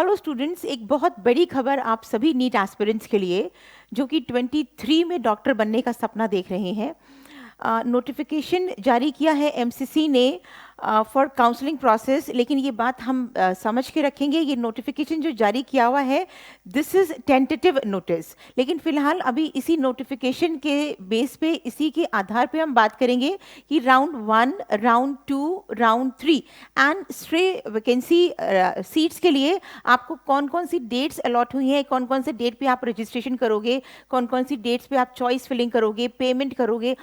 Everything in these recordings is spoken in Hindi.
हेलो स्टूडेंट्स, एक बहुत बड़ी खबर आप सभी नीट एस्पिरेंट्स के लिए जो कि 23 में डॉक्टर बनने का सपना देख रहे हैं। नोटिफिकेशन जारी किया है एमसीसी ने फॉर काउंसलिंग प्रोसेस, लेकिन ये बात हम समझ के रखेंगे। ये नोटिफिकेशन जो जारी किया हुआ है दिस इज़ टेंटेटिव नोटिस, लेकिन फिलहाल अभी इसी नोटिफिकेशन के बेस पे, इसी के आधार पे हम बात करेंगे कि round 1, round 2, round 3 and stray vacancy seats के लिए आपको कौन कौन सी डेट्स अलॉट हुई हैं, कौन कौन से डेट पे आप रजिस्ट्रेशन करोगे, कौन कौन सी डेट्स पे आप चॉइस फिलिंग करोगे, पेमेंट करोगे,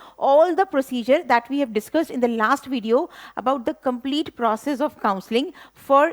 all the procedure that we have discussed in the last video about the complete process of counseling for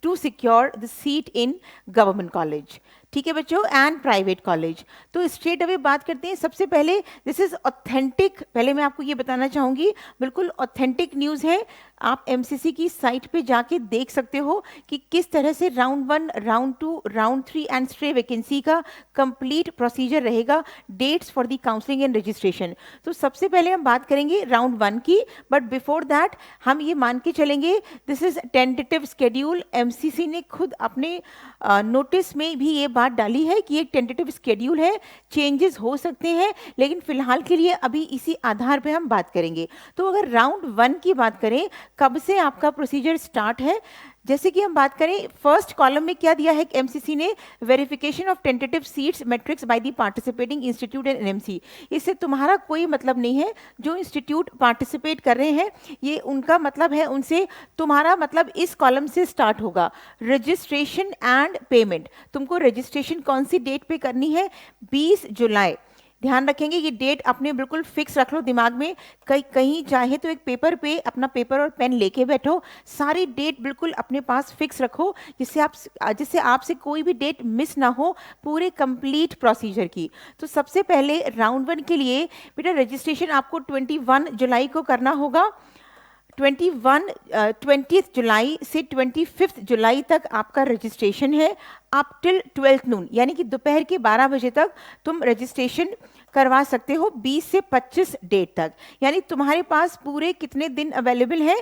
to secure the seat in government college. ठीक है बच्चों, एंड प्राइवेट कॉलेज। तो स्ट्रेट अवे बात करते हैं। सबसे पहले दिस इज ऑथेंटिक, पहले मैं आपको ये बताना चाहूँगी, बिल्कुल ऑथेंटिक न्यूज़ है। आप एमसीसी की साइट पे जाके देख सकते हो कि किस तरह से round 1, round 2, round 3 and stray vacancy का कंप्लीट प्रोसीजर रहेगा, dates for the counselling and registration. तो सबसे पहले हम बात करेंगे राउंड 1 की, बट बिफोर दैट हम ये मान के चलेंगे this is tentative schedule. MCC ने खुद अपने नोटिस में भी ये बात डाली है कि एक टेंटेटिव स्केड्यूल है, चेंजेस हो सकते हैं, लेकिन फिलहाल के लिए अभी इसी आधार पे हम बात करेंगे। तो अगर राउंड 1 की बात करें, कब से आपका प्रोसीजर स्टार्ट है, जैसे कि हम बात करें फर्स्ट कॉलम में क्या दिया है एमसीसी ने, verification of tentative seats matrix by the participating institute and NMC. इससे तुम्हारा कोई मतलब नहीं है, जो इंस्टीट्यूट पार्टिसिपेट कर रहे हैं ये उनका मतलब है उनसे, तुम्हारा मतलब इस कॉलम से स्टार्ट होगा। रजिस्ट्रेशन एंड पेमेंट, तुमको रजिस्ट्रेशन कौन सी डेट पे करनी है, 20 जुलाई। ध्यान रखेंगे ये डेट अपने बिल्कुल फिक्स रख लो दिमाग में, कहीं चाहे तो एक पेपर पे अपना पेपर और पेन लेके बैठो, सारी डेट बिल्कुल अपने पास फिक्स रखो, जिससे आपसे कोई भी डेट मिस ना हो पूरे कंप्लीट प्रोसीजर की। तो सबसे पहले राउंड 1 के लिए बेटा रजिस्ट्रेशन आपको 21 जुलाई को करना होगा। 20 जुलाई से 25 जुलाई तक आपका रजिस्ट्रेशन है, अप टिल 12 नून, यानी कि दोपहर के 12 बजे तक तुम रजिस्ट्रेशन करवा सकते हो, 20 से 25 डेट तक। यानी तुम्हारे पास पूरे कितने दिन अवेलेबल है,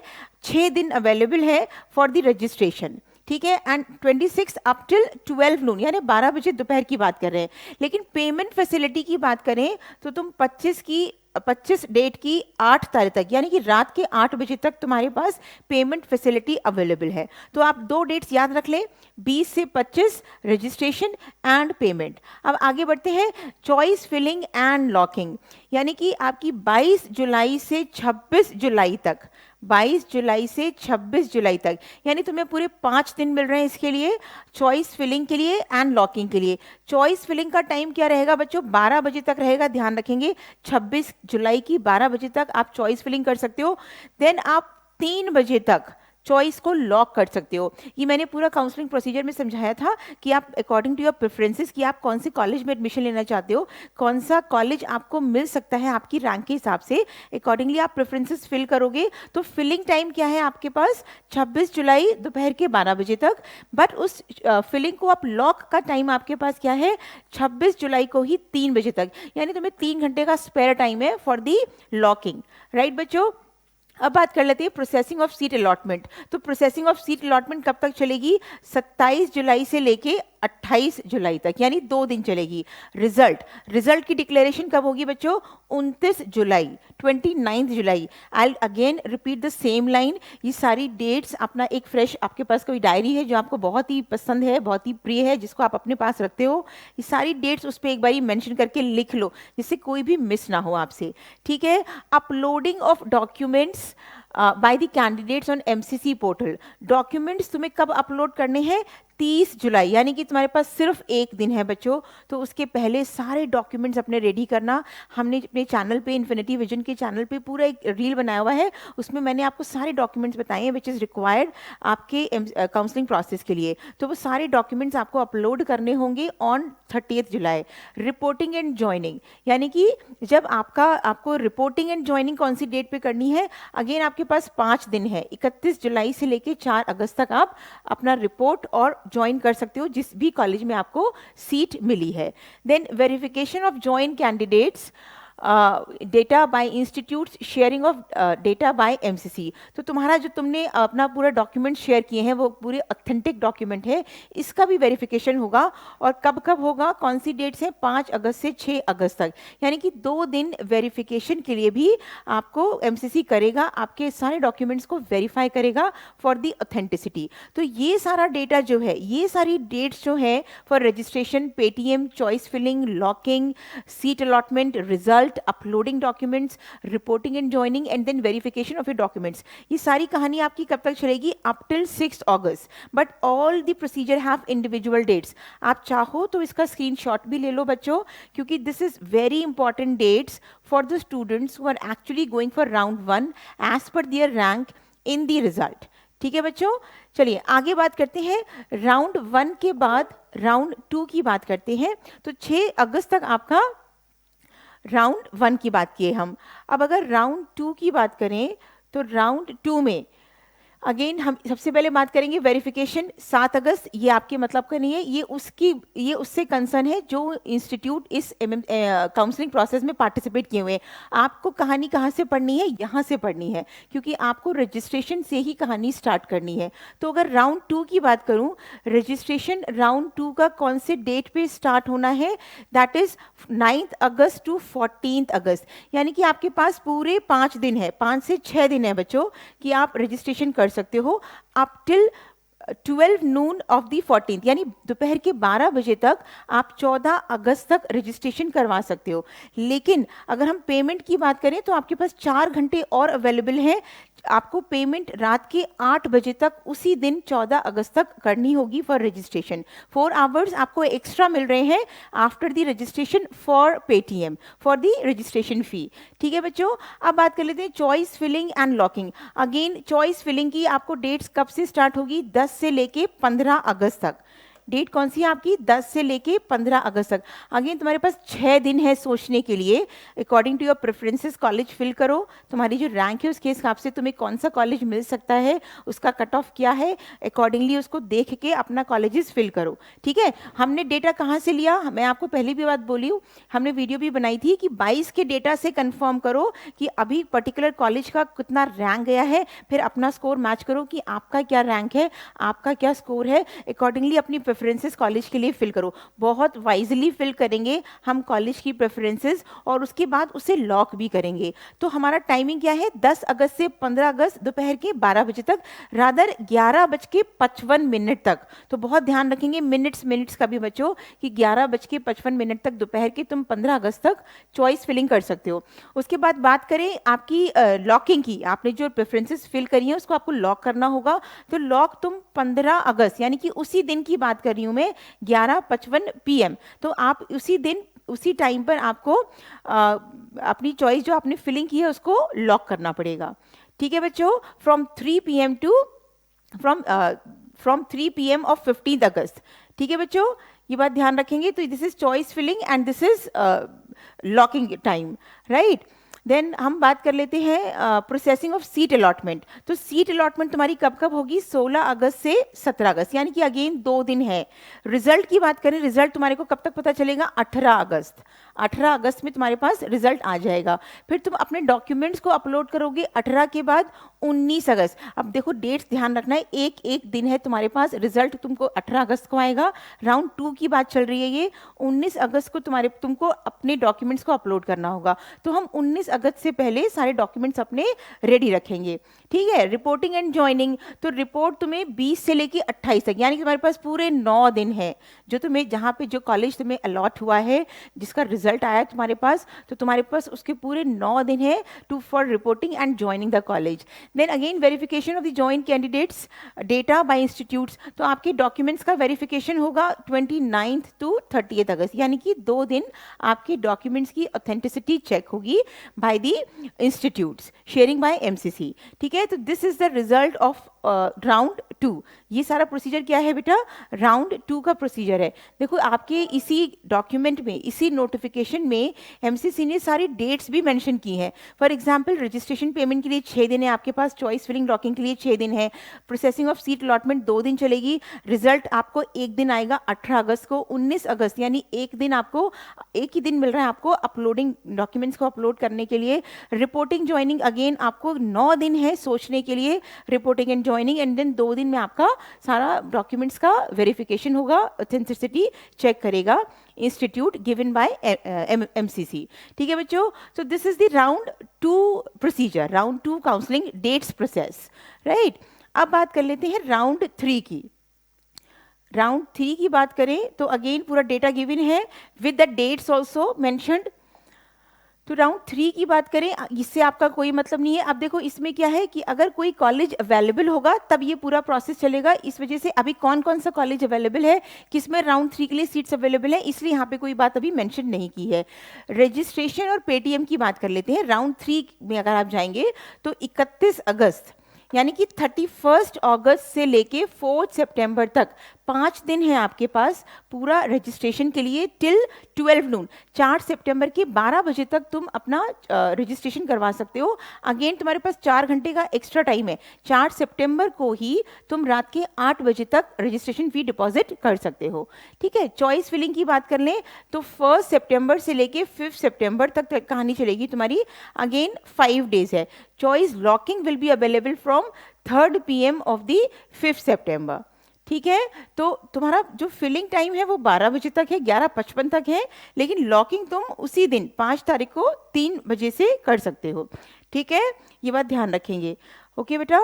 6 दिन अवेलेबल है फॉर द रजिस्ट्रेशन, ठीक है। एंड 26 अप टिल 12 नून, यानी 12 बजे दोपहर की बात कर रहे हैं। लेकिन पेमेंट फैसिलिटी की बात करें तो तुम 25 डेट की 8 तारीख तक, यानी कि रात के 8 बजे तक तुम्हारे पास पेमेंट फैसिलिटी अवेलेबल है। तो आप 2 डेट्स याद रख लें, 20 से 25 रजिस्ट्रेशन एंड पेमेंट। अब आगे बढ़ते हैं, चॉइस फिलिंग एंड लॉकिंग, यानी कि आपकी 22 जुलाई से 26 जुलाई तक, 22 जुलाई से 26 जुलाई तक, यानी तुम्हें पूरे 5 दिन मिल रहे हैं इसके लिए, चॉइस फिलिंग के लिए एंड लॉकिंग के लिए। चॉइस फिलिंग का टाइम क्या रहेगा बच्चों, 12 बजे तक रहेगा, ध्यान रखेंगे 26 जुलाई की 12 बजे तक आप चॉइस फिलिंग कर सकते हो। देन आप 3 बजे तक चॉइस को लॉक कर सकते हो। ये मैंने पूरा काउंसलिंग प्रोसीजर में समझाया था कि आप अकॉर्डिंग टू योर प्रेफरेंसेस, कि आप कौन से कॉलेज में एडमिशन लेना चाहते हो, कौन सा कॉलेज आपको मिल सकता है आपकी रैंक के हिसाब से, अकॉर्डिंगली आप प्रेफरेंसेस फिल करोगे। तो फिलिंग टाइम क्या है आपके पास, 26 जुलाई दोपहर के 12 बजे तक, बट उस फिलिंग को आप लॉक का टाइम आपके पास क्या है, 26 जुलाई को ही 3 बजे तक, यानी तुम्हें 3 घंटे का स्पेयर टाइम है फॉर दी लॉकिंग, राइट बच्चों। अब बात कर लेते हैं प्रोसेसिंग ऑफ सीट अलॉटमेंट। तो प्रोसेसिंग ऑफ सीट अलॉटमेंट कब तक चलेगी, 27 जुलाई से लेके 28 जुलाई तक, यानी 2 दिन चलेगी। रिजल्ट की डिक्लेरेशन कब होगी बच्चों, 29 जुलाई, 29 जुलाई। I again repeat the same line, ये सारी डेट्स अपना एक फ्रेश, आपके पास कोई डायरी है जो आपको बहुत ही पसंद है, बहुत ही प्रिय है, जिसको आप अपने पास रखते हो, ये सारी डेट्स उस पर एक बारी मेंशन करके लिख लो, जिससे कोई भी मिस ना हो आपसे, ठीक है। Uploading of documents by the candidates on MCC portal, documents तुम्हें कब अपलोड करने हैं, 30 जुलाई, यानी कि तुम्हारे पास सिर्फ 1 दिन है बच्चों। तो उसके पहले सारे डॉक्यूमेंट्स अपने रेडी करना। हमने अपने चैनल पे, इन्फिनिटी विजन के चैनल पे पूरा एक रील बनाया हुआ है, उसमें मैंने आपको सारे डॉक्यूमेंट्स बताए हैं विच इज़ रिक्वायर्ड आपके काउंसलिंग प्रोसेस के लिए। तो वो सारे डॉक्यूमेंट्स आपको अपलोड करने होंगे on 30 July. Reporting and joining, यानी कि जब आपको रिपोर्टिंग एंड ज्वाइनिंग कौन सी डेट पे करनी है, अगेन आपके पास 5 दिन है, 31 जुलाई से लेके 4 अगस्त तक आप अपना रिपोर्ट और ज्वाइन कर सकते हो जिस भी कॉलेज में आपको सीट मिली है। Then verification of join candidates data by institutes, sharing of data by MCC. तो तुम्हारा जो तुमने अपना पूरा डॉक्यूमेंट शेयर किए हैं वो पूरे ऑथेंटिक डॉक्यूमेंट है, इसका भी वेरिफिकेशन होगा। और कब कब होगा, कौन सी डेट्स हैं, 5 अगस्त से 6 अगस्त तक, यानी कि 2 दिन वेरिफिकेशन के लिए भी आपको एमसीसी करेगा, आपके सारे डॉक्यूमेंट्स को वेरीफाई करेगा फॉर दी ऑथेंटिसिटी। तो ये सारा डेटा जो है, ये सारी डेट्स जो है for registration, Paytm, choice filling, locking, seat allotment, result, uploading documents, reporting and joining and then verification of your documents, ये सारी कहानी आपकी कब तक चलेगी, up till 6 August. But all the procedure have individual dates. आप चाहो तो इसका स्क्रीनशॉट भी ले लो बच्चों, क्योंकि this is very important dates for the students who are actually going for round 1 as per their rank in the result. ठीक है बच्चों, चलिए आगे बात करते हैं। राउंड 1 के बाद राउंड 2 की बात करते हैं। तो 6 अगस्त तक आपका राउंड 1 की बात किए हम। अब अगर राउंड 2 की बात करें तो राउंड 2 में अगेन हम सबसे पहले बात करेंगे वेरिफिकेशन। 7 अगस्त ये आपके मतलब का नहीं है, ये उससे कंसर्न है जो इंस्टीट्यूट इस काउंसलिंग प्रोसेस में पार्टिसिपेट किए हुए हैं। आपको कहानी कहाँ से पढ़नी है, यहाँ से पढ़नी है, क्योंकि आपको रजिस्ट्रेशन से ही कहानी स्टार्ट करनी है। तो अगर राउंड 2 की बात करूँ, रजिस्ट्रेशन राउंड 2 का कौन से डेट पे स्टार्ट होना है, दैट इज 9 अगस्त टू 14 अगस्त, यानी कि आपके पास पूरे 5 दिन है, 5 से 6 दिन है बच्चों कि आप रजिस्ट्रेशन कर सकते हो up till 12 Noon of the 14th, यानी दोपहर के 12 बजे तक आप 14 अगस्त तक रजिस्ट्रेशन करवा सकते हो। लेकिन अगर हम पेमेंट की बात करें तो आपके पास 4 घंटे और अवेलेबल हैं। आपको पेमेंट रात के 8 बजे तक उसी दिन 14 अगस्त तक करनी होगी फॉर रजिस्ट्रेशन। 4 आवर्स आपको एक्स्ट्रा मिल रहे हैं after the registration for Paytm for the registration fee. ठीक है बच्चों, अब बात कर लेते हैं choice filling and locking. Again choice filling की आपको डेट्स कब से स्टार्ट होगी, 10 से लेके 15 अगस्त तक। डेट कौन सी है आपकी, 10 से लेके 15 अगस्त तक। अगेन तुम्हारे पास 6 दिन है सोचने के लिए। According to your preferences college fill करो, तुम्हारी जो रैंक है उसके हिसाब से तुम्हें कौन सा कॉलेज मिल सकता है, उसका कट ऑफ क्या है, अकॉर्डिंगली उसको देख के अपना कॉलेजेस फिल करो। ठीक है, हमने डेटा कहाँ से लिया, मैं आपको पहले भी बात बोली हूँ, हमने वीडियो भी बनाई थी कि 22 के डेटा से कंफर्म करो कि अभी पर्टिकुलर कॉलेज का कितना रैंक गया है, फिर अपना स्कोर मैच करो कि आपका क्या रैंक है, आपका क्या स्कोर है, अकॉर्डिंगली अपनी प्रेफरेंसेस कॉलेज के लिए फिल करो। बहुत वाइजली फिल करेंगे हम कॉलेज की प्रेफरेंसेस और उसके बाद उसे लॉक भी करेंगे। तो हमारा टाइमिंग क्या है, 10 अगस्त से 15 अगस्त दोपहर के 12 बजे तक, रादर 11:55 तक। तो बहुत ध्यान रखेंगे मिनट्स का भी बच्चों कि 11:55 तक दोपहर के तुम 15 अगस्त तक चॉइस फिलिंग कर सकते हो। उसके बाद बात करें आपकी लॉकिंग की, आपने जो प्रेफरेंसेस फिल करी हैं उसको आपको लॉक करना होगा। तो लॉक तुम 15 अगस्त यानी कि उसी दिन की बात कर रही हूँ मैं, 11:55 PM। तो आप उसी दिन उसी टाइम पर आपको अपनी चॉइस जो आपने फिलिंग की है उसको लॉक करना पड़ेगा। ठीक है बच्चों, from 3 PM to from 3 PM of 15 August. ठीक है बच्चों, ये बात ध्यान रखेंगे। तो this is choice filling and this is locking time, right. Then हम बात कर लेते हैं प्रोसेसिंग ऑफ सीट अलॉटमेंट। तो सीट अलॉटमेंट तुम्हारी कब कब होगी, 16 अगस्त से 17 अगस्त, यानी कि अगेन 2 दिन है। रिजल्ट की बात करें, रिजल्ट तुम्हारे को कब तक पता चलेगा, 18 अगस्त। 18 अगस्त में तुम्हारे पास रिजल्ट आ जाएगा। फिर तुम अपने डॉक्यूमेंट्स को अपलोड करोगे 18 के बाद 19 अगस्त। अब देखो डेट्स ध्यान रखना है, एक एक दिन है तुम्हारे पास। रिजल्ट तुमको 18 अगस्त को आएगा, राउंड 2 की बात चल रही है ये। 19 अगस्त को तुमको अपने डॉक्यूमेंट्स को अपलोड करना होगा। तो हम 19 अगस्त से पहले सारे डॉक्यूमेंट्स अपने रेडी रखेंगे। ठीक है, रिपोर्टिंग एंड ज्वाइनिंग, तो रिपोर्ट तुम्हें 20 से लेके 28 तक, यानी कि तुम्हारे पास पूरे 9 दिन है। जो तुम्हें जहाँ पे जो कॉलेज तुम्हें अलॉट हुआ है, जिसका रिजल्ट आया तुम्हारे पास, तो तुम्हारे पास उसके पूरे 9 दिन है to for reporting and joining the college. Then again verification of the join candidates data by institutes. तो आपके डॉक्यूमेंट्स का वेरिफिकेशन होगा 29 टू 30 अगस्त, यानी कि 2 दिन आपके डॉक्यूमेंट्स की ऑथेंटिसिटी चेक होगी by the institutes, sharing by MCC. ठीक है, तो this is the result of round 2। ये सारा प्रोसीजर क्या है बेटा? राउंड 2 का प्रोसीजर है। देखो आपके इसी डॉक्यूमेंट में, इसी नोटिफिकेशन में एमसीसी ने सारी डेट्स भी मेंशन की हैं। फॉर एग्जांपल रजिस्ट्रेशन पेमेंट के लिए 6 दिन है आपके पास, चॉइस फिलिंग लॉकिंग के लिए 6 दिन है, प्रोसेसिंग ऑफ सीट अलॉटमेंट 2 दिन चलेगी, रिजल्ट आपको एक दिन आएगा 18 अगस्त को, 19 अगस्त यानी एक दिन आपको, एक ही दिन मिल रहा है आपको अपलोडिंग डॉक्यूमेंट्स को अपलोड करने के लिए। रिपोर्टिंग ज्वाइनिंग अगेन आपको 9 दिन है सोचने के लिए, reporting and joining, and then 2 दिन में आपका सारा डॉक्यूमेंट्स का वेरिफिकेशन होगा, ऑथेंटिसिटी चेक करेगा इंस्टीट्यूट गिवन बाय एमसीसी। ठीक है बच्चों, so this is the round 2 procedure, round 2 counselling dates process, right. अब बात कर लेते हैं राउंड 3 की। राउंड 3 की बात करें तो अगेन पूरा डेटा गिवन है with the dates also mentioned. तो राउंड 3 की बात करें, इससे आपका कोई मतलब नहीं है। अब देखो इसमें क्या है कि अगर कोई कॉलेज अवेलेबल होगा तब ये पूरा प्रोसेस चलेगा। इस वजह से अभी कौन कौन सा कॉलेज अवेलेबल है, किसमें राउंड 3 के लिए सीट्स अवेलेबल है, इसलिए यहाँ पे कोई बात अभी मेंशन नहीं की है। रजिस्ट्रेशन और पेटीएम की बात कर लेते हैं। राउंड 3 में अगर आप जाएंगे तो 31 अगस्त यानी कि 31 अगस्त से लेके 4 सितंबर तक 5 दिन है आपके पास पूरा रजिस्ट्रेशन के लिए, टिल 12 नून। 4 सितंबर के 12 बजे तक तुम अपना रजिस्ट्रेशन करवा सकते हो। अगेन तुम्हारे पास 4 घंटे का एक्स्ट्रा टाइम है। 4 सितंबर को ही तुम रात के 8 बजे तक रजिस्ट्रेशन फी डिपॉजिट कर सकते हो। ठीक है, चॉइस फिलिंग की बात कर लें तो 1 सितंबर से लेके 5 सितंबर तक कहानी चलेगी तुम्हारी, अगेन 5 डेज है। Choice locking will be available from 3rd PM of the 5 सितंबर। ठीक है, तो तुम्हारा जो फिलिंग टाइम है वो 12 बजे तक है, 11:55 तक है, लेकिन लॉकिंग तुम उसी दिन 5 तारीख को 3 बजे से कर सकते हो। ठीक है, ये बात ध्यान रखेंगे। ओके बेटा,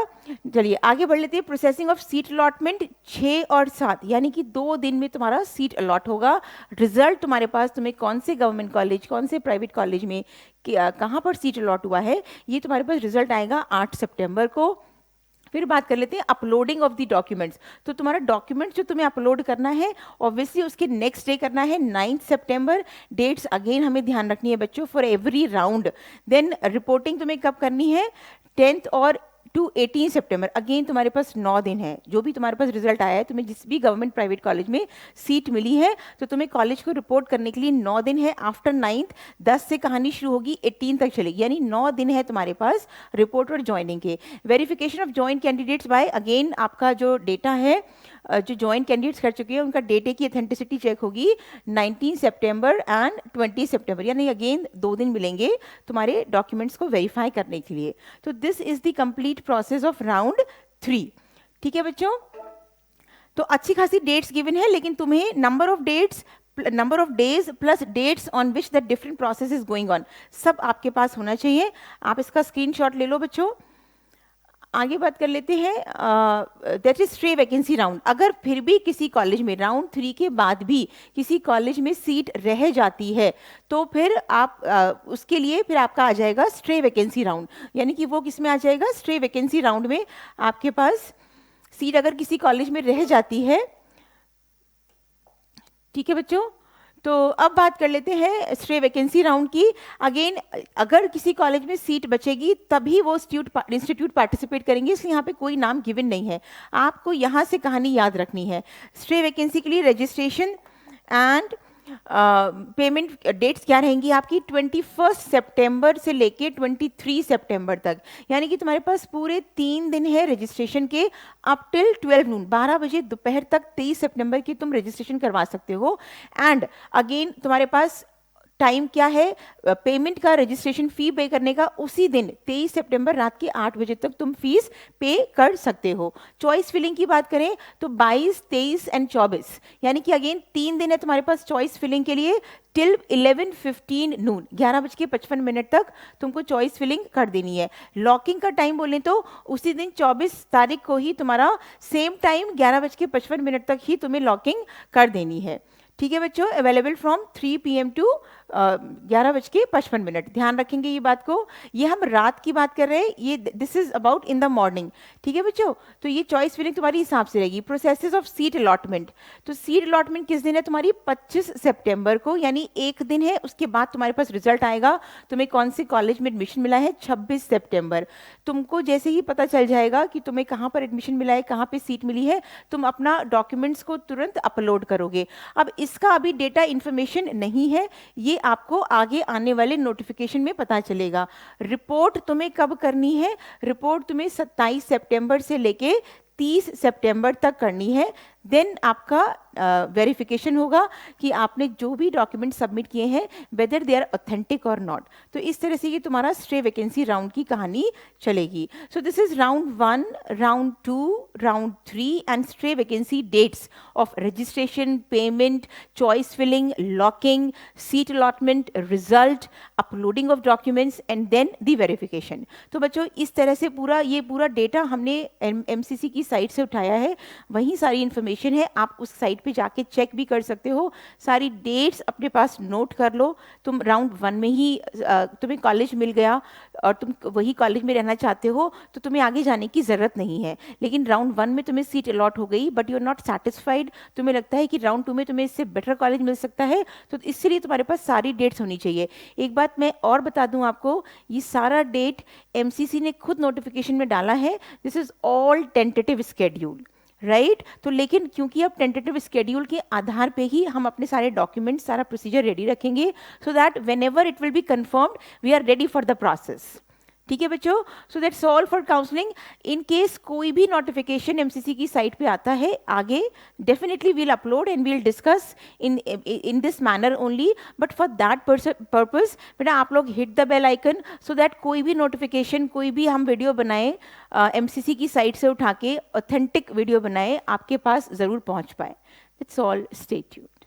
चलिए आगे बढ़ लेते हैं। प्रोसेसिंग ऑफ सीट अलॉटमेंट 6 और 7 यानी कि 2 दिन में तुम्हारा सीट अलॉट होगा। रिजल्ट तुम्हारे पास, तुम्हें कौन से गवर्नमेंट कॉलेज, कौन से प्राइवेट कॉलेज में कहाँ पर सीट अलॉट हुआ है, ये तुम्हारे पास रिजल्ट आएगा 8 सितंबर को। फिर बात कर लेते हैं अपलोडिंग ऑफ द डॉक्यूमेंट्स। तो तुम्हारा डॉक्यूमेंट्स जो तुम्हें अपलोड करना है ऑब्वियसली उसके नेक्स्ट डे करना है, 9 सितंबर। डेट्स अगेन हमें ध्यान रखनी है बच्चों for every round. Then reporting तुम्हें कब करनी है, 10 और टू 18 सितंबर। अगेन तुम्हारे पास 9 दिन है। जो भी तुम्हारे पास रिजल्ट आया है, तुम्हें जिस भी गवर्नमेंट प्राइवेट कॉलेज में सीट मिली है, तो तुम्हें कॉलेज को रिपोर्ट करने के लिए 9 दिन है। आफ्टर 9th 10 से कहानी शुरू होगी, 18 तक चलेगी, यानी 9 दिन है तुम्हारे पास रिपोर्ट और ज्वाइनिंग के। Verification of joint candidates by, again आपका जो डेटा है, जो ज्वाइंट कैंडिडेट्स कर चुके हैं उनका डेटे की ऑथेंटिसिटी चेक होगी 19 सितंबर एंड 20 सितंबर, यानी अगेन 2 दिन मिलेंगे तुम्हारे डॉक्यूमेंट्स को वेरीफाई करने के लिए। तो this is the complete process of round 3। ठीक है बच्चों, तो अच्छी खासी डेट्स गिवन है, लेकिन तुम्हें number of days plus dates on which the different process is going on सब आपके पास होना चाहिए। आप इसका स्क्रीनशॉट ले लो बच्चों। आगे बात कर लेते हैं, that is stray vacancy round. अगर फिर भी किसी कॉलेज में राउंड 3 के बाद भी किसी कॉलेज में सीट रह जाती है तो फिर आप उसके लिए फिर आपका आ जाएगा स्ट्रे वैकेंसी राउंड, यानी कि वो किस में आ जाएगा, स्ट्रे वैकेंसी राउंड में आपके पास सीट अगर किसी कॉलेज में रह जाती है। ठीक है बच्चों, तो अब बात कर लेते हैं स्ट्रे वैकेंसी राउंड की। अगेन अगर किसी कॉलेज में सीट बचेगी तभी वो इंस्टीट्यूट पार्टिसिपेट करेंगे, इसलिए यहाँ पे कोई नाम गिवन नहीं है। आपको यहाँ से कहानी याद रखनी है। स्ट्रे वैकेंसी के लिए रजिस्ट्रेशन एंड पेमेंट डेट्स क्या रहेंगी आपकी, 21 सितंबर से लेके 23 सितंबर तक, यानी कि तुम्हारे पास पूरे 3 दिन है रजिस्ट्रेशन के, अप टिल 12 नून, 12 बजे दोपहर तक 23 सितंबर की तुम रजिस्ट्रेशन करवा सकते हो। एंड अगेन तुम्हारे पास टाइम क्या है पेमेंट का, रजिस्ट्रेशन फी पे करने का, उसी दिन 23 सितंबर रात के 8 बजे तक तुम फीस पे कर सकते हो। चॉइस फिलिंग की बात करें तो 22, 23 एंड 24, यानी कि अगेन 3 दिन है तुम्हारे पास चॉइस फिलिंग के लिए, टिल 11:15 नून, 11:55 तक तुमको चॉइस फिलिंग कर देनी है। लॉकिंग का टाइम बोलें तो उसी दिन 24 तारीख को ही तुम्हारा सेम टाइम 11:55 तक ही तुम्हें लॉकिंग कर देनी है। ठीक है बच्चों, अवेलेबल फ्रॉम 3 PM टू 11:55। ध्यान रखेंगे ये बात को, ये हम रात की बात कर रहे हैं, ये this is about in the morning. ठीक है बच्चों, तो ये चॉइस फिलिंग तुम्हारी हिसाब से रहेगी। प्रोसेसेस ऑफ सीट अलॉटमेंट, तो सीट अलॉटमेंट किस दिन है तुम्हारी? 25 सितंबर को, यानी एक दिन है, उसके बाद तुम्हारे पास रिजल्ट आएगा तुम्हें कौन से कॉलेज में एडमिशन मिला है 26 सितंबर। तुमको जैसे ही पता चल जाएगा कि तुम्हें कहाँ पर एडमिशन मिला है, कहाँ पे सीट मिली है, तुम अपना डॉक्यूमेंट्स को तुरंत अपलोड करोगे। अब इसका अभी डेटा इन्फॉर्मेशन नहीं है, ये आपको आगे आने वाले नोटिफिकेशन में पता चलेगा। रिपोर्ट तुम्हें कब करनी है? रिपोर्ट तुम्हें 27 सितंबर से लेके 30 सितंबर तक करनी है। देन आपका वेरिफिकेशन होगा कि आपने जो भी डॉक्यूमेंट सबमिट किए हैं वेदर दे आर ऑथेंटिक और नॉट। तो इस तरह से ये तुम्हारा स्ट्रे वैकेंसी राउंड की कहानी चलेगी। So this is round 1, round 2, round 3 and stray vacancy dates of registration, payment, choice filling, locking, seat allotment, result, uploading of documents and then the verification. तो बच्चों इस तरह से ये पूरा डेटा हमने एमसीसी की साइट से उठाया है, वहीं सारी इन्फॉर्मेशन है, आप उस साइट पे जाके चेक भी कर सकते हो। सारी डेट्स अपने पास नोट कर लो। तुम राउंड 1 में ही तुम्हें कॉलेज मिल गया और तुम वही कॉलेज में रहना चाहते हो तो तुम्हें आगे जाने की ज़रूरत नहीं है। लेकिन राउंड 1 में तुम्हें सीट अलॉट हो गई but you are not satisfied, तुम्हें लगता है कि राउंड 2 में तुम्हें इससे बेटर कॉलेज मिल सकता है, तो इसलिए तुम्हारे पास सारी डेट्स होनी चाहिए। एक बात मैं और बता दूं आपको, ये सारा डेट एमसीसी ने खुद नोटिफिकेशन में डाला है, this is all tentative schedule, right. तो लेकिन क्योंकि अब टेंटेटिव स्केड्यूल के आधार पे ही हम अपने सारे डॉक्यूमेंट्स, सारा प्रोसीजर रेडी रखेंगे, so that whenever it will be confirmed we are ready for the process. ठीक है बच्चों, so that's all for counselling. In case कोई भी नोटिफिकेशन एमसीसी की साइट पे आता है आगे, definitely we'll upload and we'll discuss in this manner only, but for that purpose बेटा आप लोग hit the bell icon so that कोई भी नोटिफिकेशन, कोई भी हम वीडियो बनाए एमसीसी की साइट से उठा के ऑथेंटिक वीडियो बनाए, आपके पास ज़रूर पहुंच पाए। It's all, stay tuned.